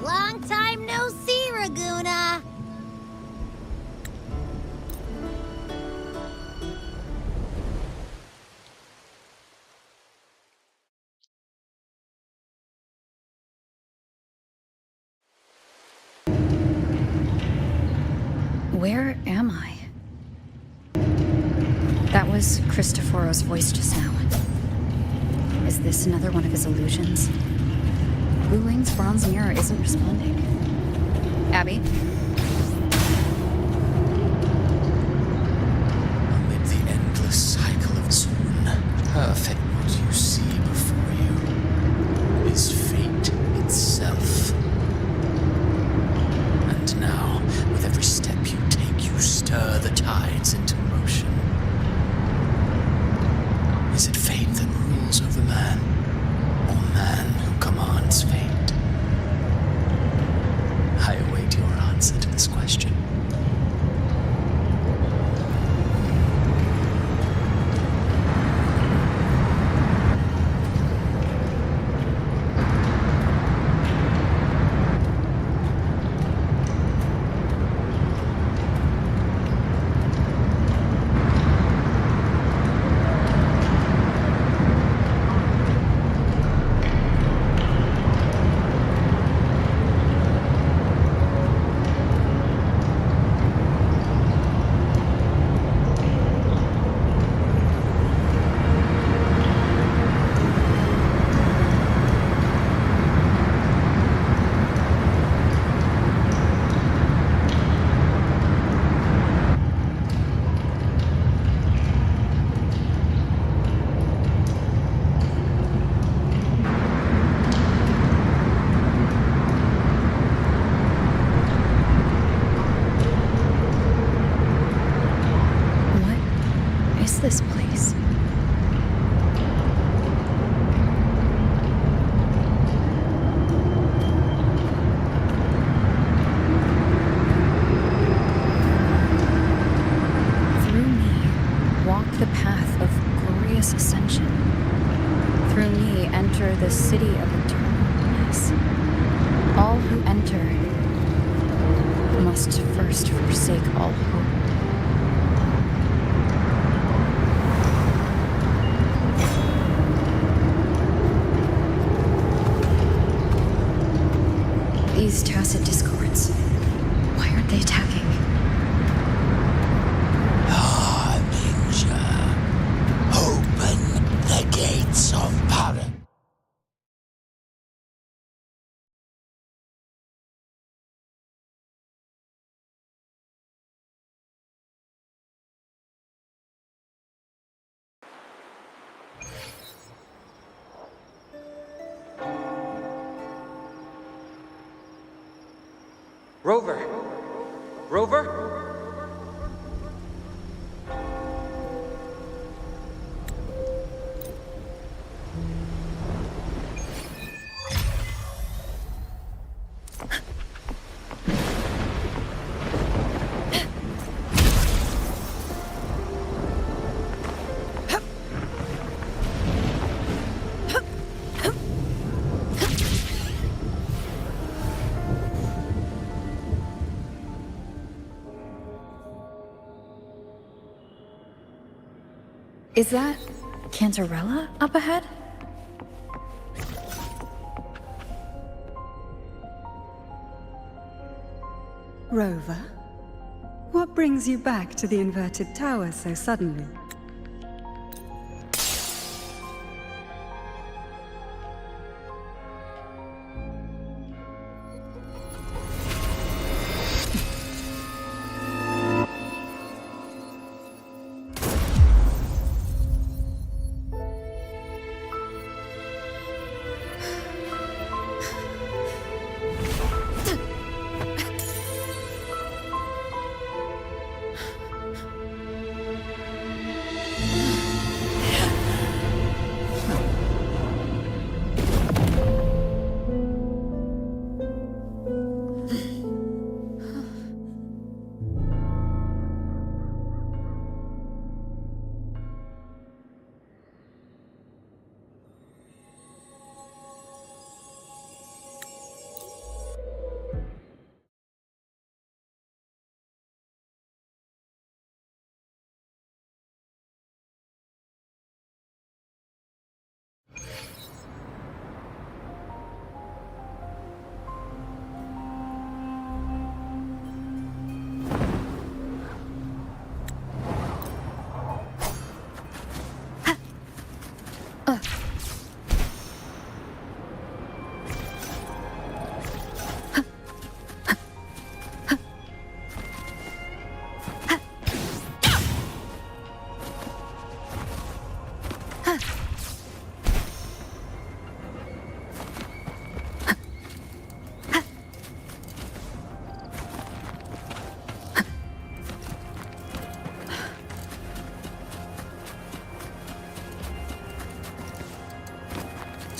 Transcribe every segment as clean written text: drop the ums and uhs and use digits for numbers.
Long time no see, Raguna. Where am I? That was Cristoforo's voice just now. Is this another one of his illusions? Wu Wang's bronze mirror isn't responding. Abby? Amid the endless cycle of Zoon, perfect what you see before you is fate itself. And now, with every step you take, you stir the tides into motion. Is it fate that rules over man, or man who commands fate? I await your answer to this question. This place. Through me, walk the path of glorious ascension. Through me, enter the city of eternal bliss. All who enter must first forsake all hope. These tacit discords, why aren't they attacking? Ninja, open the gates of power. Rover! Rover? Is that Cantarella up ahead? Rover, what brings you back to the inverted tower so suddenly?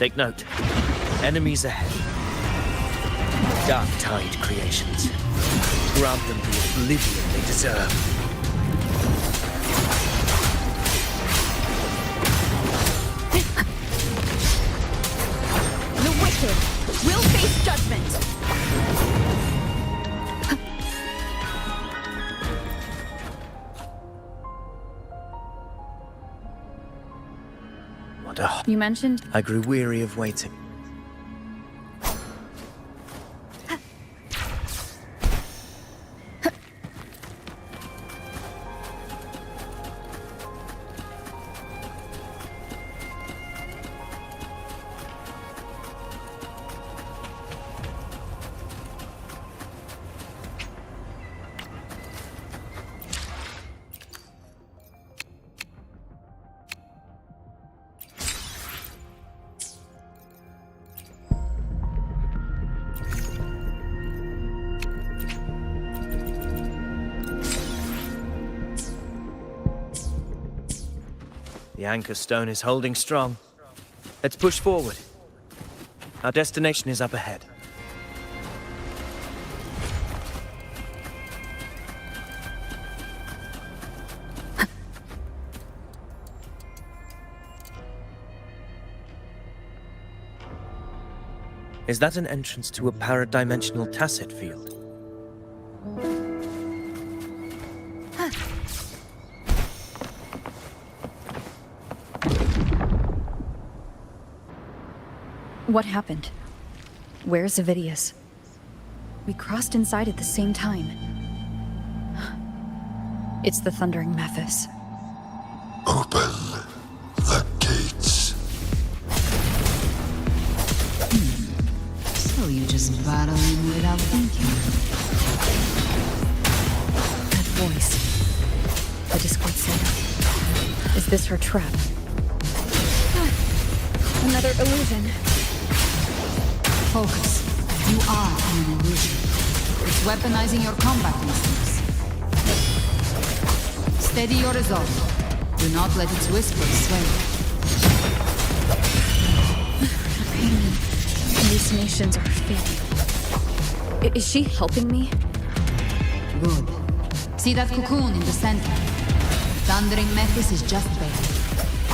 Take note. Enemies ahead. Dark Tide creations. Grant them the oblivion they deserve. The wicked will face judgment! What a... You mentioned... I grew weary of waiting. The anchor stone is holding strong. Let's push forward. Our destination is up ahead. Is that an entrance to a paradimensional tacit field? What happened? Where's Avidius? We crossed inside at the same time. It's the Thundering Mephis. Open the gates. So you just battling without thinking. That voice. The Discord Slayer. Is this her trap? Another illusion. Focus. You are an illusion. It's weaponizing your combat instincts. Steady your resolve. Do not let its whispers sway you. Hallucinations are fading. Is she helping me? Good. See that cocoon in the center? Thundering Mephis is just there.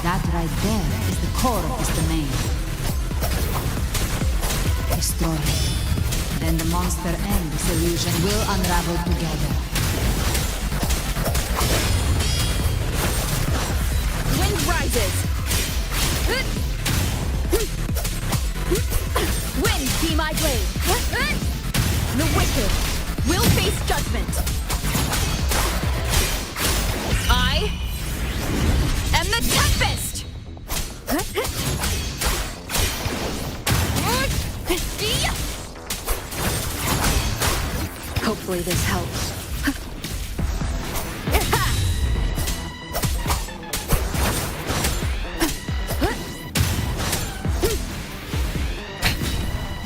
That right there is the core of this domain. Destroy it. Then the monster and this illusion will unravel together. Wind rises! Wind be my blade! The wicked will face judgment! I am the Tempest! Hopefully this helps.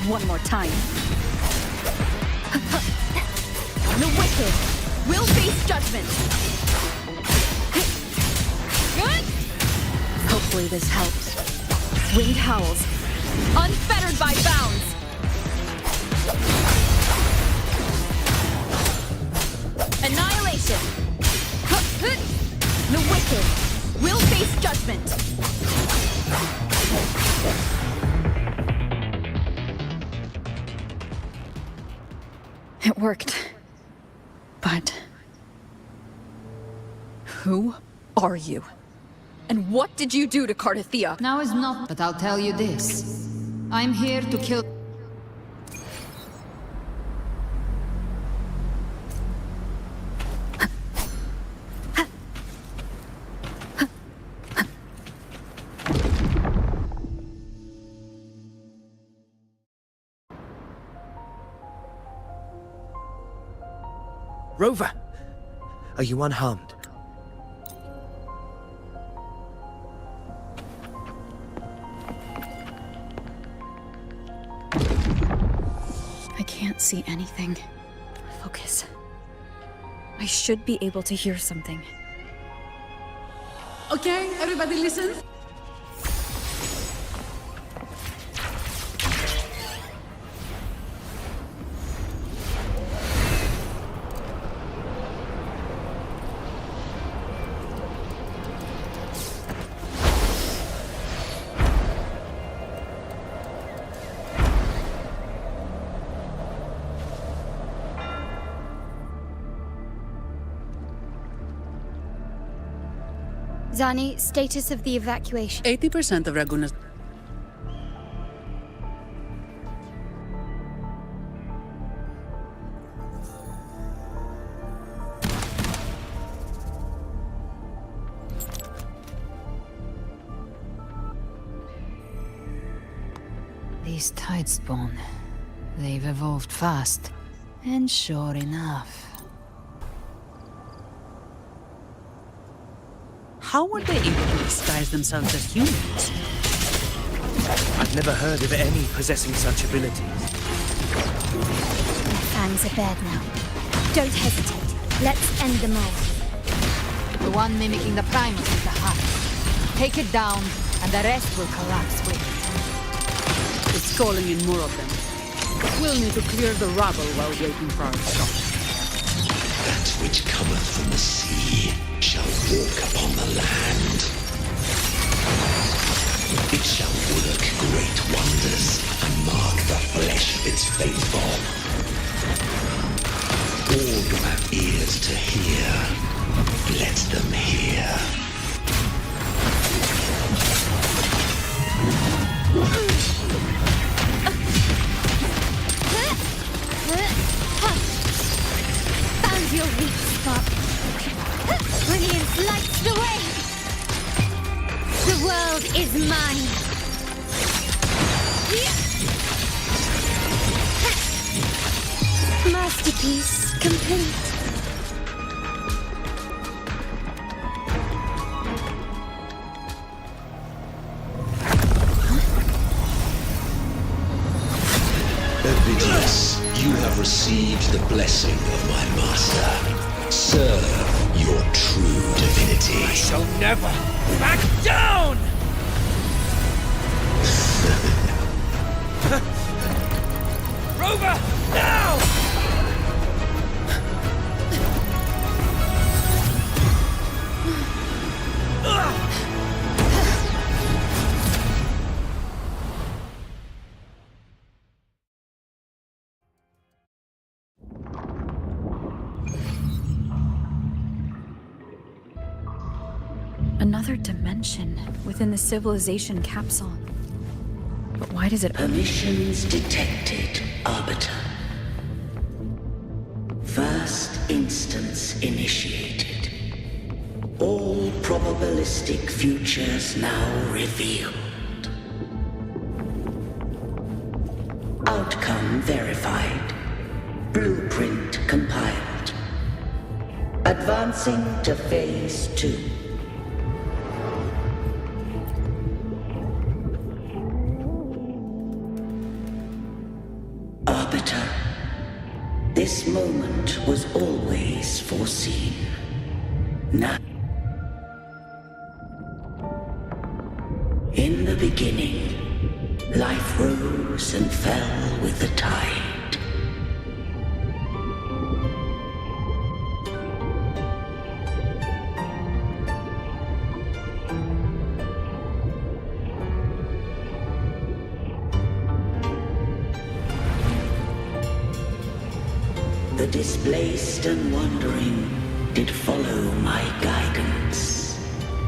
One more time. The wicked will face judgment. Hopefully this helps. Wind howls, unfettered by bounds. Annihilation. The wicked will face judgment. It worked. But... who are you? And what did you do to Cardathea? Now is not, but I'll tell you this. I'm here to kill... Rover! Are you unharmed? I can't see anything. Focus. I should be able to hear something. Okay, everybody listen. Zani, status of the evacuation. 80% of Raguna's... These Tidespawn, they've evolved fast. And sure enough... How were they able to disguise themselves as humans? I've never heard of any possessing such abilities. Their fangs are bared now. Don't hesitate. Let's end them all. The one mimicking the Primus is the heart. Take it down, and the rest will collapse with it. It's calling in more of them. We'll need to clear the rabble while waiting for our shot. That which cometh from the sea shall walk upon the land. It shall work great wonders and mark the flesh of its faithful. All who have ears to hear, let them hear. Found your weak spot. Brilliance lights the way. The world is mine. Masterpiece complete. Ovidius, you have received the blessing of my master. Serve your true divinity. I shall never back down! Rover, now! Another dimension within the civilization capsule. But why does it... Permissions detected, Arbiter. First instance initiated. All probabilistic futures now revealed. Outcome verified. Blueprint compiled. Advancing to Phase 2. Arbiter, this moment was always foreseen. Now, in the beginning, life rose and fell with the tide. The displaced and wandering did follow my guidance.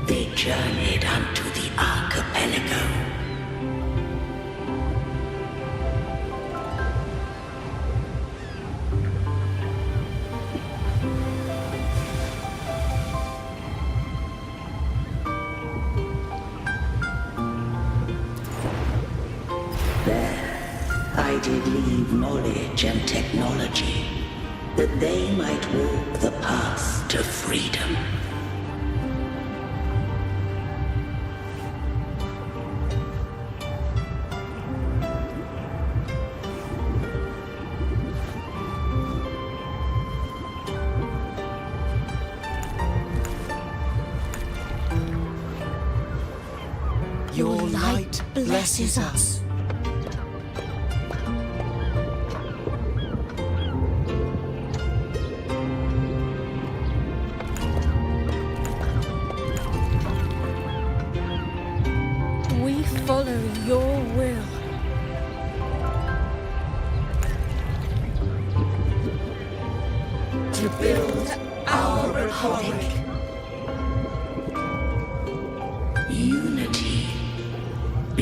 They journeyed unto the archipelago. There, I did leave knowledge and technology, that they might walk the path to freedom. Your light blesses us. We follow your will. To build our republic.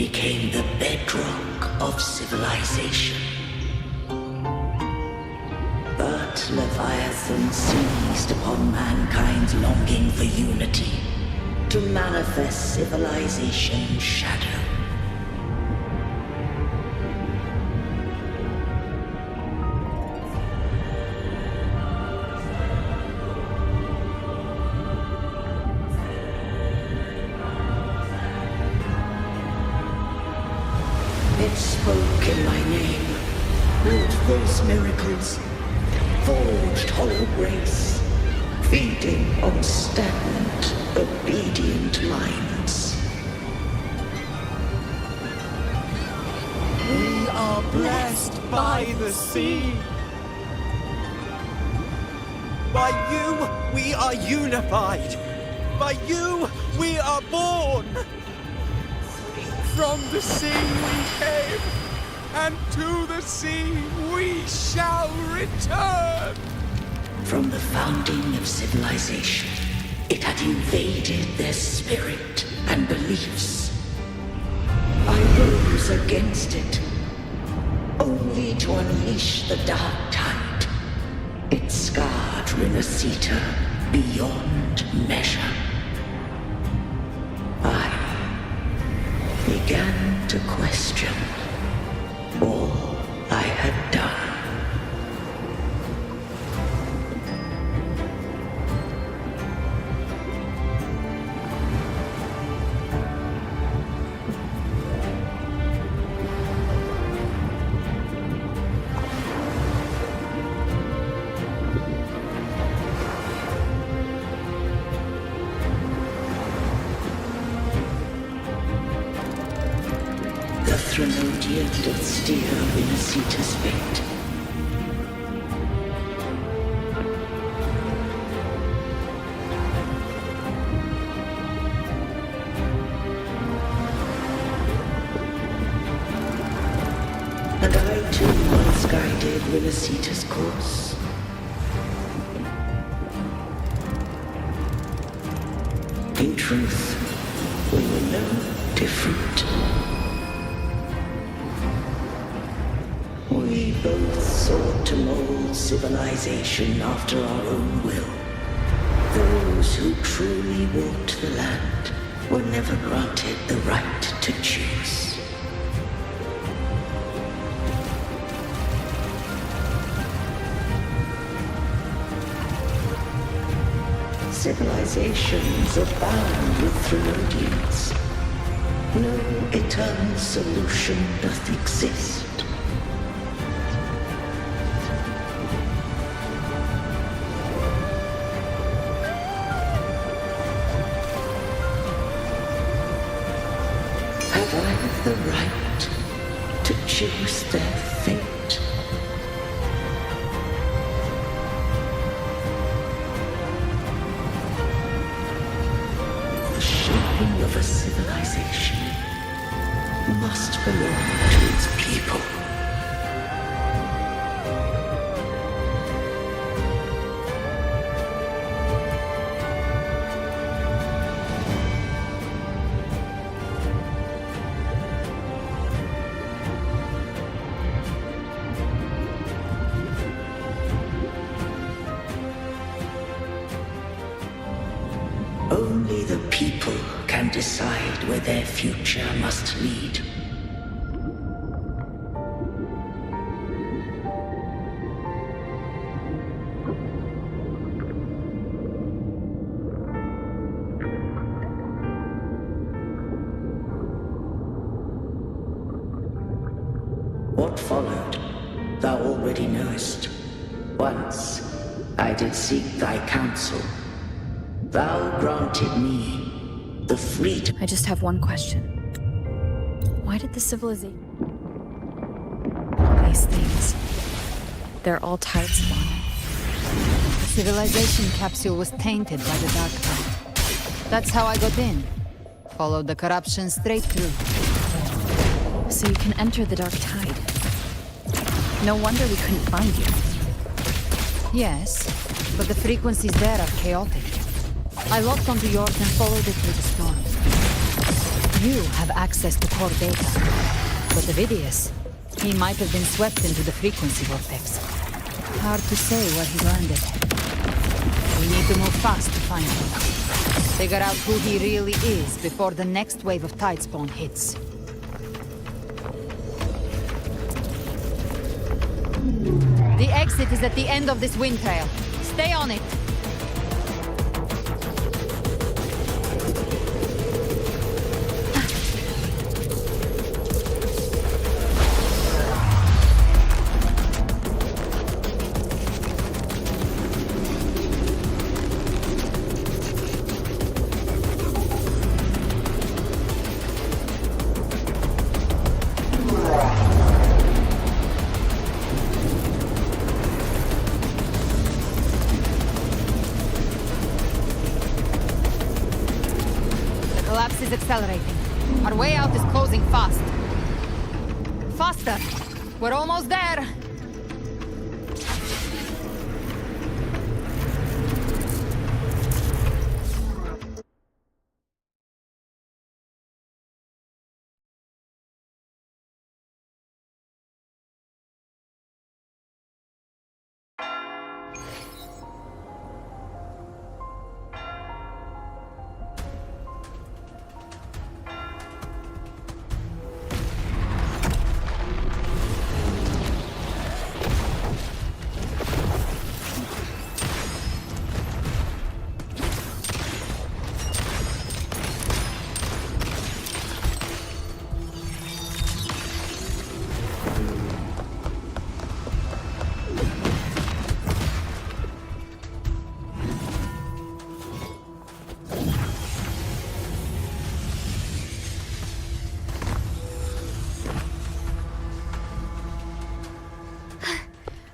became the bedrock of civilization. But Leviathan seized upon mankind's longing for unity to manifest civilization's shadow. It spoke in my name, wrought false miracles, forged hollow grace, feeding on stagnant, obedient minds. We are blessed by the sea. By you, we are unified. By you, we are born. From the sea we came, and to the sea we shall return. From the founding of civilization, it had invaded their spirit and beliefs. I rose against it, only to unleash the dark tide. It scarred Renacita beyond measure. I began to question all I had done. The Threnodian did steer Renacita's fate. And I too once guided Renacita's course. In truth, we were no different. We both sought to mold civilization after our own will. Those who truly walked the land were never granted the right to choose. Civilizations abound with Threnodians. No eternal solution doth exist. Have I the right to choose their fate? The shaping of a civilization must belong to its people. Only the people can decide where their future must lead. What followed, thou already knowest. Once I did seek thy counsel. Thou granted me the freedom. I just have one question. Why did the civilization... These things... They're all tied spawning. The civilization capsule was tainted by the dark tide. That's how I got in. Followed the corruption straight through. So you can enter the dark tide. No wonder we couldn't find you. Yes, but the frequencies there are chaotic. I locked onto yours and followed it through the storm. You have access to core data. But Ovidius, he might have been swept into the frequency vortex. Hard to say where he learned it. We need to move fast to find him. Figure out who he really is before the next wave of Tidespawn hits. The exit is at the end of this wind trail. Stay on it. Collapse is accelerating. Our way out is closing fast. Faster! We're almost there!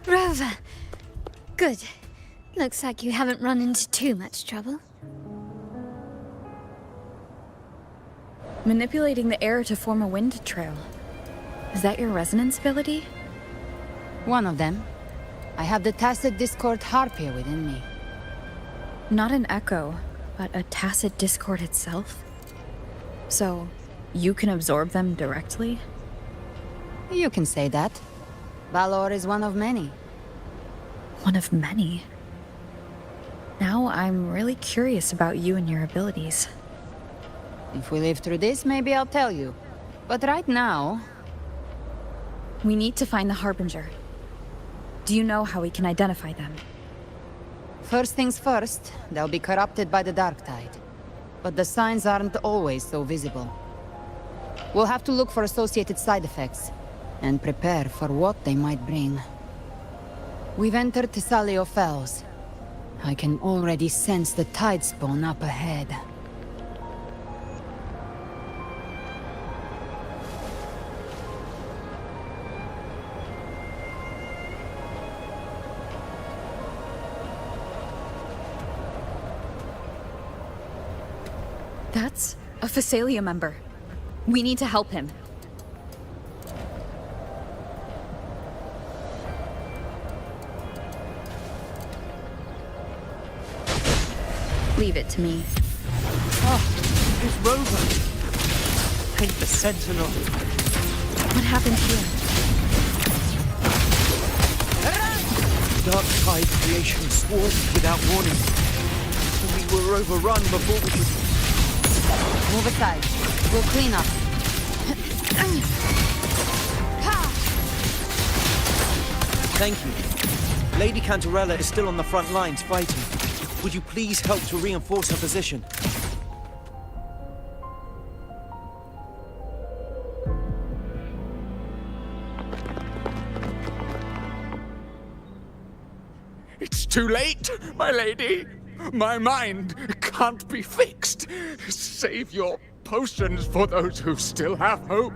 Rover. Good. Looks like you haven't run into too much trouble. Manipulating the air to form a wind trail. Is that your resonance ability? One of them. I have the Tacit Discord Harpia within me. Not an echo, but a tacit discord itself? So, you can absorb them directly? You can say that. Valor is one of many. One of many? Now I'm really curious about you and your abilities. If we live through this, maybe I'll tell you. But right now... We need to find the Harbinger. Do you know how we can identify them? First things first, they'll be corrupted by the Dark Tide. But the signs aren't always so visible. We'll have to look for associated side effects, and prepare for what they might bring. We've entered Thessalio Fells. I can already sense the Tidespawn up ahead. That's a Thessalia member. We need to help him. Leave it to me. Ah, it's Rover. Paint the Sentinel. What happened here? Dark Tide creation swarmed without warning. We were overrun before we could... Move aside. We'll clean up. Thank you. Lady Cantarella is still on the front lines fighting. Would you please help to reinforce her position? It's too late, my lady. My mind can't be fixed. Save your potions for those who still have hope.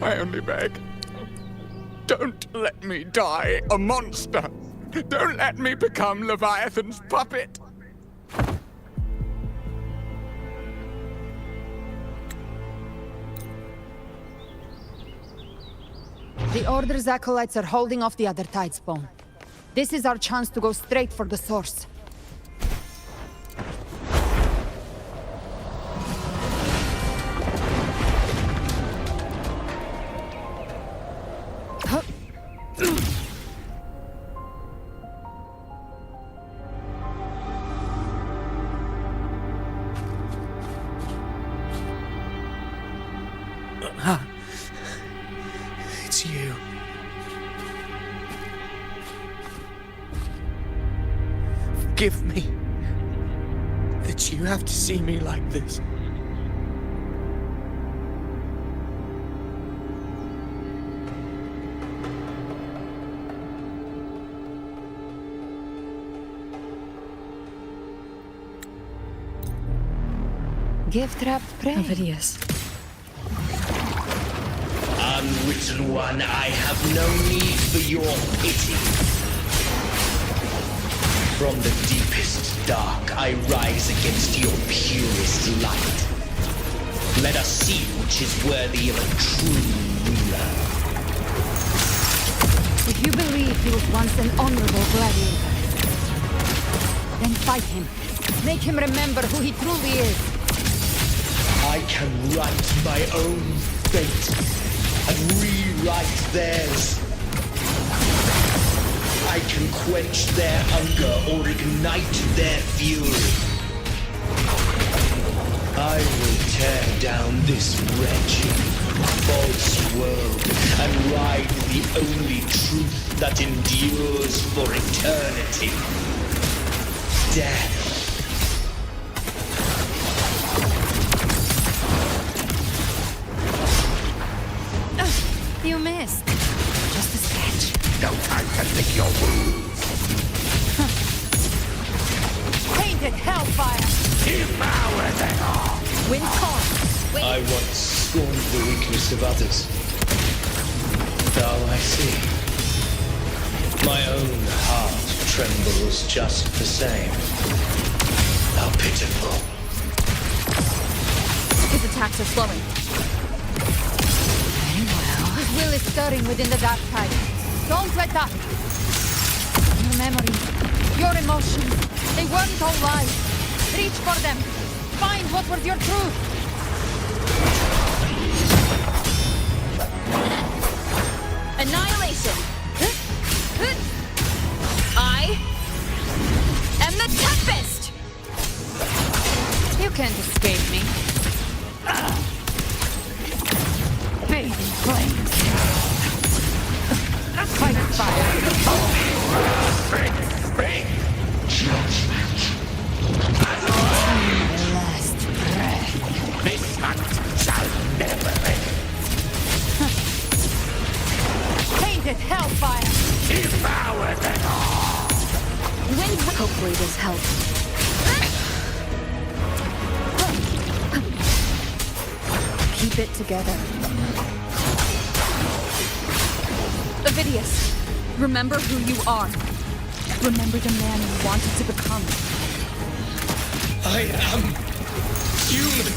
I only beg. Don't let me die a monster. Don't let me become Leviathan's puppet. The Order's acolytes are holding off the other Tidespawn. This is our chance to go straight for the source. It's you. Forgive me that you have to see me like this. Gift-wrapped prey. Ovidius. Unwritten one, I have no need for your pity. From the deepest dark, I rise against your purest light. Let us see which is worthy of a true ruler. If you believe he was once an honorable gladiator, then fight him. Make him remember who he truly is. I can write my own fate and rewrite theirs. I can quench their hunger or ignite their fury. I will tear down this wretched, false world and ride the only truth that endures for eternity. Death. You missed. Just a sketch. No time to lick your wounds. Painted hellfire! Devour them all! Wind calm! I once scorned the weakness of others. Now I see. My own heart trembles just the same. How pitiful. His attacks are slowing. His will is stirring within the dark tide. Don't let up! Your memories, your emotions, they weren't all lies. Reach for them. Find what was your truth. Annihilation! I am the Tempest! You can't escape me. Bathing flames. Fight fire. My last breath. This hunt shall never end. Painted hellfire. Devour them all! Wind. Hopefully this helps. Keep it together. Ovidius, remember who you are. Remember the man you wanted to become. I am human.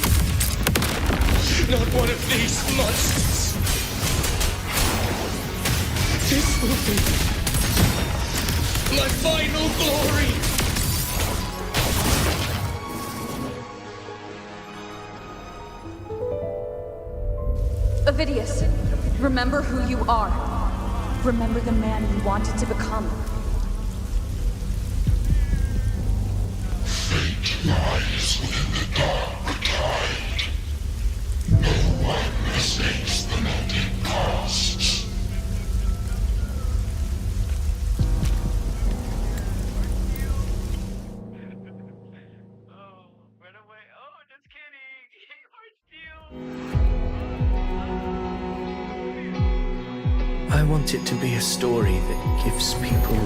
Not one of these monsters. This will be my final glory. Ovidius, remember who you are. Remember the man you wanted to become. Fate lies within the dark tide. No one mistakes the net it casts. I want it to be a story that gives people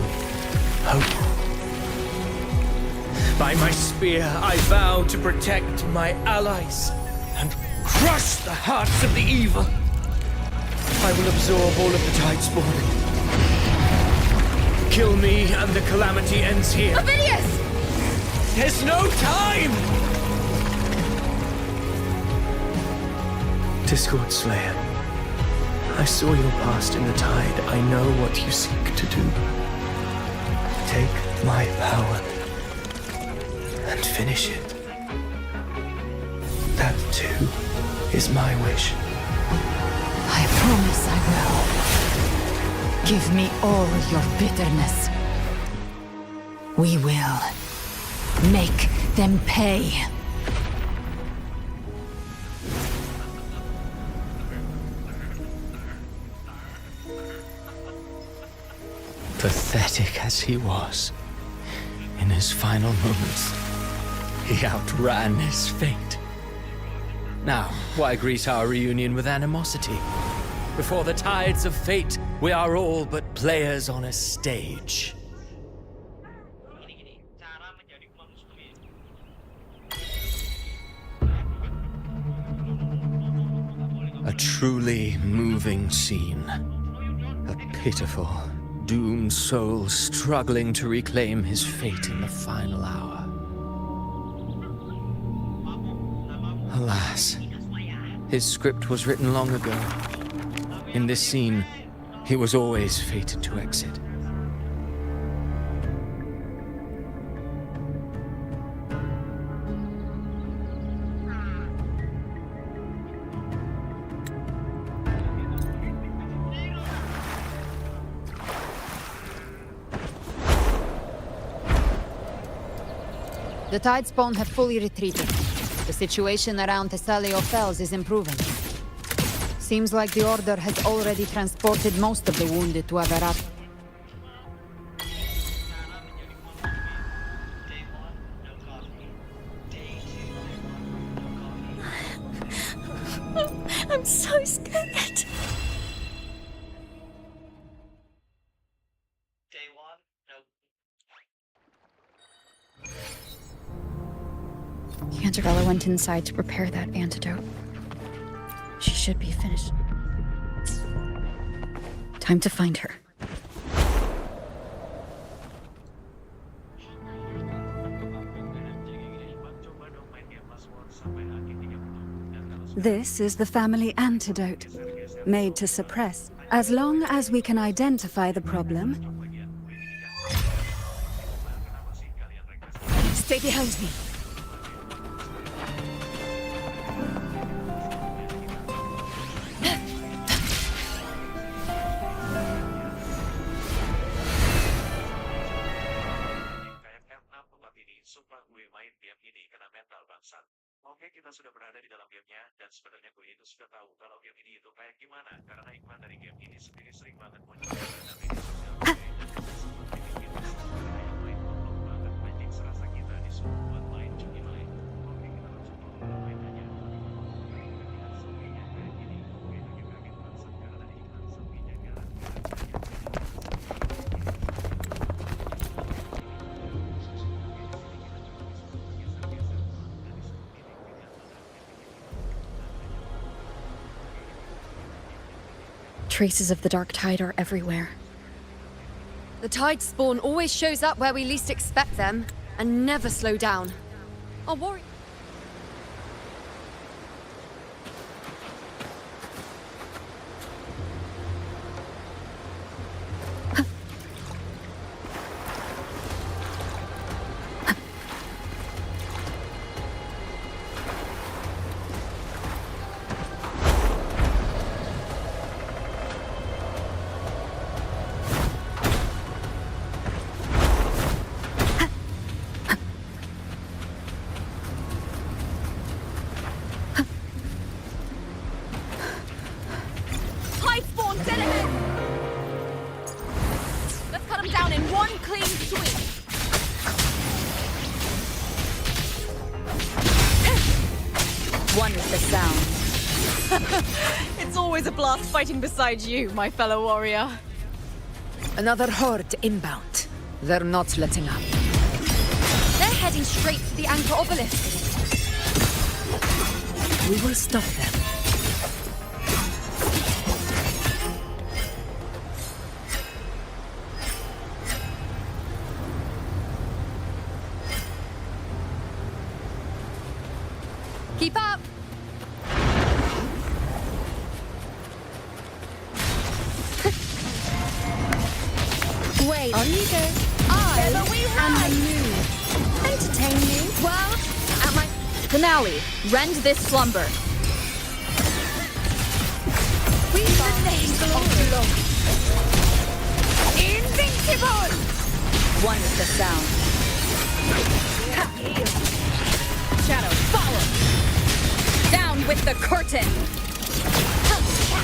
hope. By my spear, I vow to protect my allies and crush the hearts of the evil. I will absorb all of the Tidespawn. Kill me and the calamity ends here. Ovidius! There's no time! Discord Slayer, I saw your past in the tide. I know what you seek to do. Take my power and finish it. That, too, is my wish. I promise I will. Give me all your bitterness. We will make them pay. Pathetic as he was, in his final moments, he outran his fate. Now, why greet our reunion with animosity? Before the tides of fate, we are all but players on a stage. A truly moving scene. A pitiful, doomed soul struggling to reclaim his fate in the final hour. Alas, his script was written long ago. In this scene, he was always fated to exit. The Tidespawn have fully retreated. The situation around Thessalio Fells is improving. Seems like the Order has already transported most of the wounded to Averat. I'm so scared. Cantarella went inside to prepare that antidote. She should be finished. Time to find her. This is the family antidote, made to suppress. As long as we can identify the problem. Stay behind me. Oke, kita sudah berada di dalam gamenya, dan sebenarnya gue itu sudah tahu kalau game ini itu kayak gimana, karena iklan dari game ini sendiri sering banget muncul di media sosial gue, dan sempat bikin kita sebenarnya yang main ngomong banget mancing serasa kita disuruh buat main judi lain. Oke, kita langsung ngobrol mainannya. Iklan sampingnya kayak gini, gue lagi kaget banget karena tadi iklan sampingnya Traces of the dark tide are everywhere. The Tidespawn always shows up where we least expect them, and never slow down. Our warrior... One is the sound. It's always a blast fighting beside you, my fellow warrior. Another horde inbound. They're not letting up. They're heading straight for the Anchor Obelisk. We will stop them. Keep up! On you go. Together we And rise! the moon. Entertain me. Well, at my... Finale, rend this slumber. We the name of love. Invincible! One is the sound. Shadow, follow! Down with the curtain!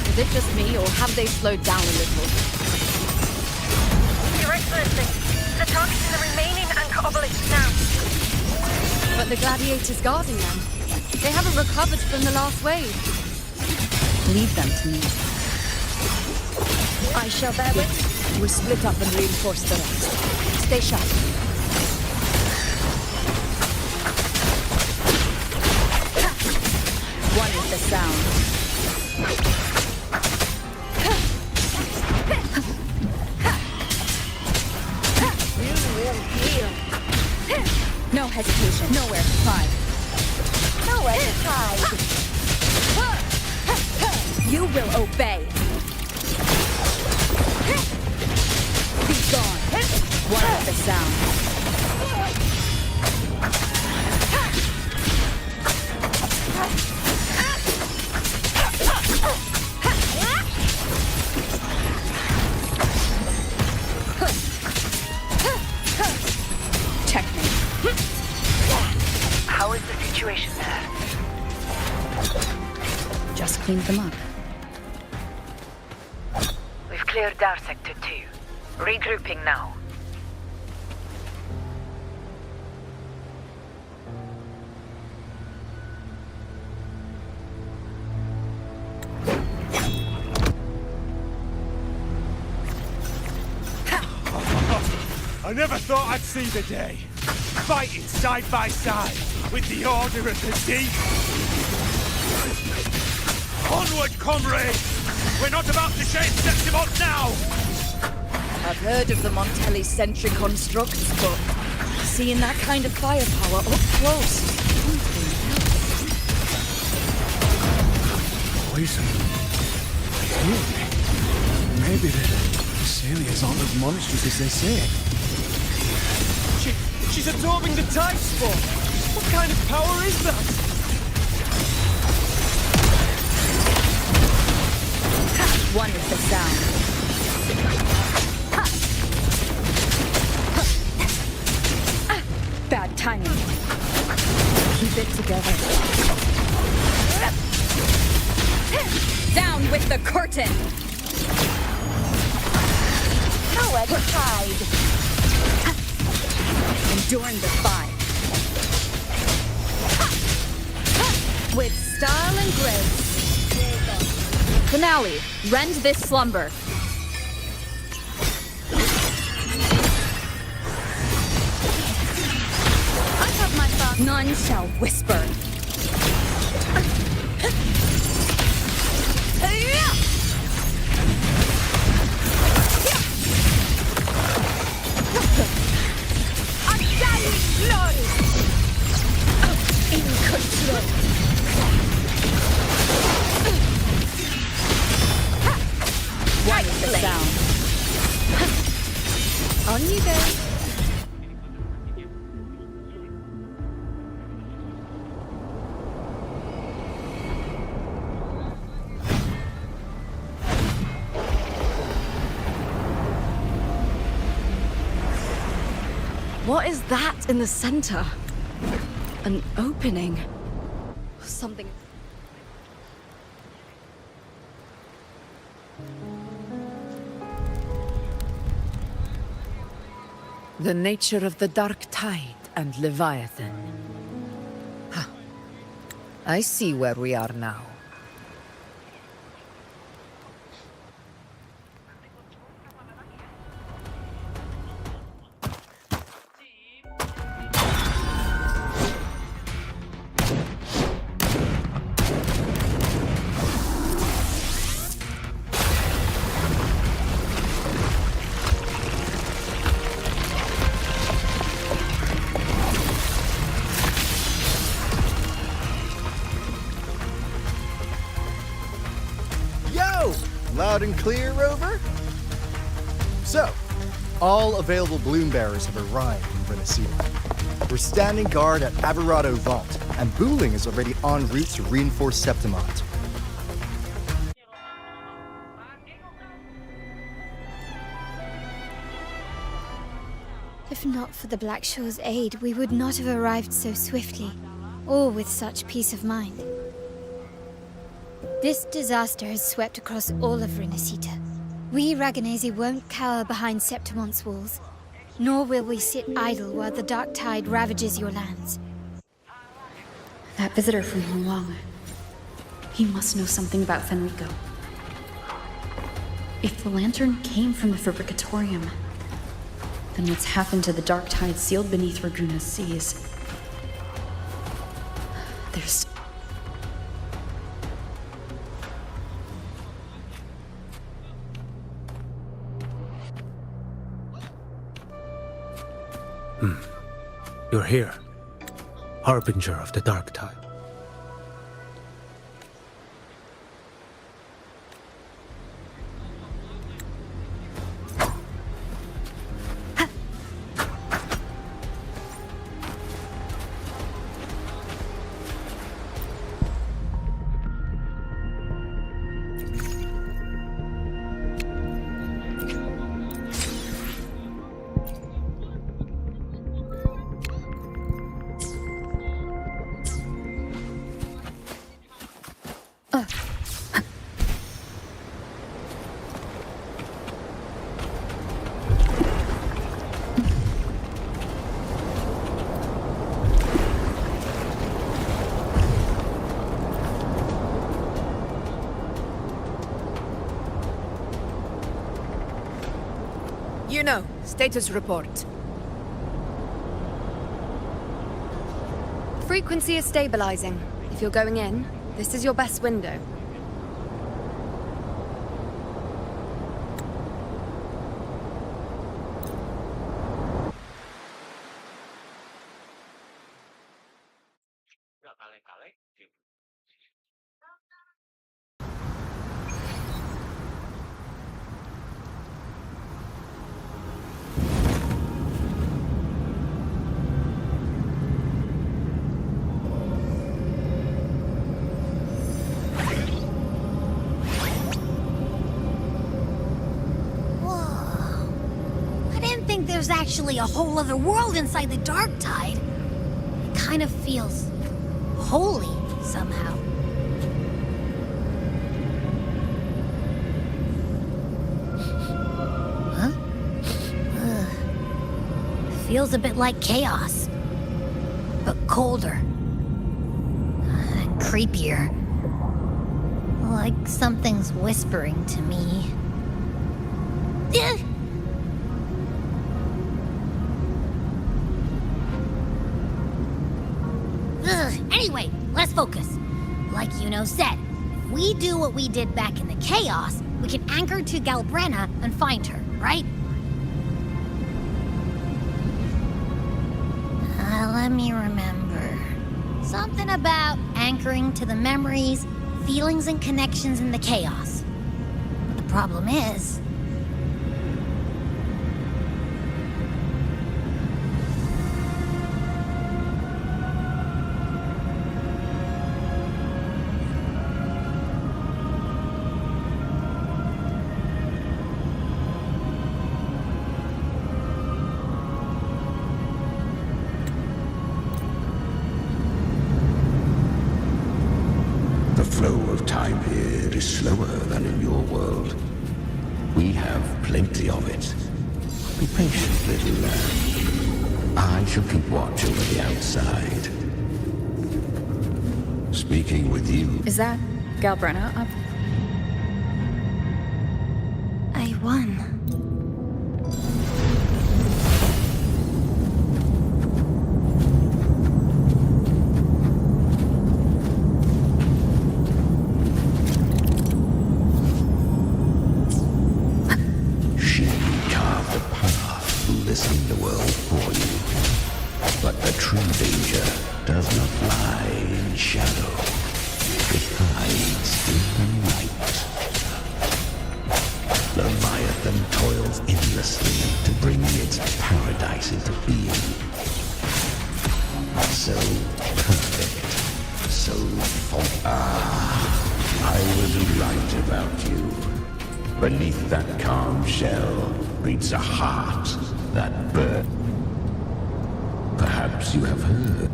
Is it just me, or have they slowed down a little? Your Excellency, the target's in the remaining anchor obelisk now. But the gladiators guarding them, they haven't recovered from the last wave. Leave them to me. I shall bear with. We'll split up and reinforce the rest. Stay sharp. One is the sound. You will heal. No hesitation. Nowhere to hide. Nowhere to hide. You will obey. Be gone. One is the sound. Checkmate. How is the situation there? Just cleaned them up. We've cleared Dar Sector 2. Regrouping now. I never thought I'd see the day. Fighting side by side with the Order of the Deep. Onward, comrades! We're not about to change Septimont now! I've heard of the Montelli sentry constructs, but seeing that kind of firepower up close. Poison. Maybe the Celia's aren't as monstrous as they say. She's absorbing the tide spore! What kind of power is that? One is the sound. Bad timing. Keep it together. Down with the curtain! Nowhere to hide. Enduring the fight. With style and grace. Finale, rend this slumber. I have my fun. None shall whisper. Undying glory! In control. One is the sound. On you go. What is that in the center? An opening. Something. The nature of the Dark Tide and Leviathan. Huh. I see where we are now. Loud and clear, Rover? So, All available bloom bearers have arrived in Renacida. We're standing guard at Averado Vault, and Booling is already en route to reinforce Septimont. If not for the Black Shaw's aid, we would not have arrived so swiftly, or with such peace of mind. This disaster has swept across all of Renacita. We Raganazi won't cower behind Septimont's walls, nor will we sit idle while the dark tide ravages your lands. That visitor from Huang. He must know something about Fenrico. If the lantern came from the Fabricatorium, then what's happened to the dark tide sealed beneath Raguna's seas? There's... You're here, harbinger of the dark tide. You know, status report. Frequency is stabilizing. If you're going in, this is your best window. There's actually a whole other world inside the dark tide. It kind of feels holy somehow. Huh? Feels a bit like chaos, but colder. Creepier. Like something's whispering to me. Anyway, let's focus. Like Yuno said, if we do what we did back in the Chaos, we can anchor to Galbrenna and find her, right? Let me remember. Something about anchoring to the memories, feelings, and connections in the Chaos. But the problem is... slower than in your world. We have plenty of it. Be patient, little lamb. I shall keep watch over the outside. Speaking with you... Is that Galbrenna up? I won. Does not lie in shadow. It hides in the night. Leviathan toils endlessly to bring its paradise into being. So perfect, so I was right about you. Beneath that calm shell beats a heart that burns. Perhaps you have heard.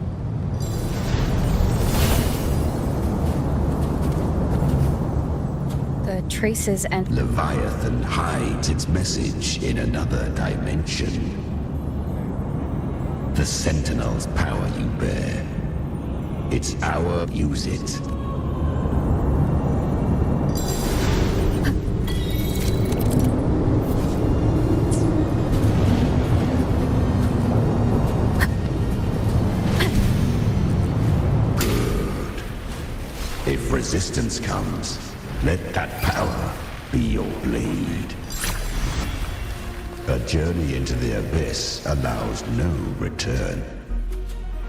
The traces and Leviathan hides its message in another dimension. The Sentinel's power you bear. It's our use it. Good. If resistance comes, let that power be your blade. A journey into the abyss allows no return.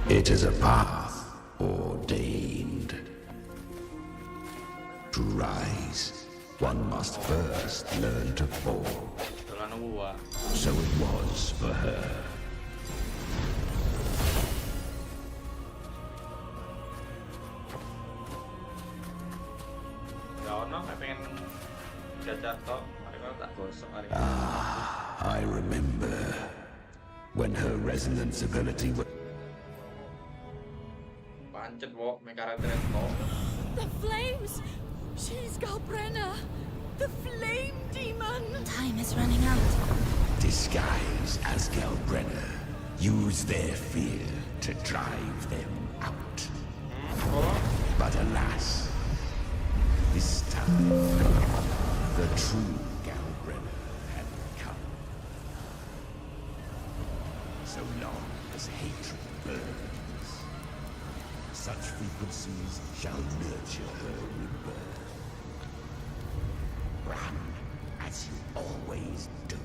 It is a path ordained. To rise, one must first learn to fall. So it was for her. I remember when her resonance ability was. The flames! She's Galbrenna! The flame demon! Time is running out. Disguised as Galbrenna, use their fear to drive them out. But alas, this time, the true Galbrenna had come. So long as hatred burns, such frequencies shall nurture her rebirth. Run as you always do.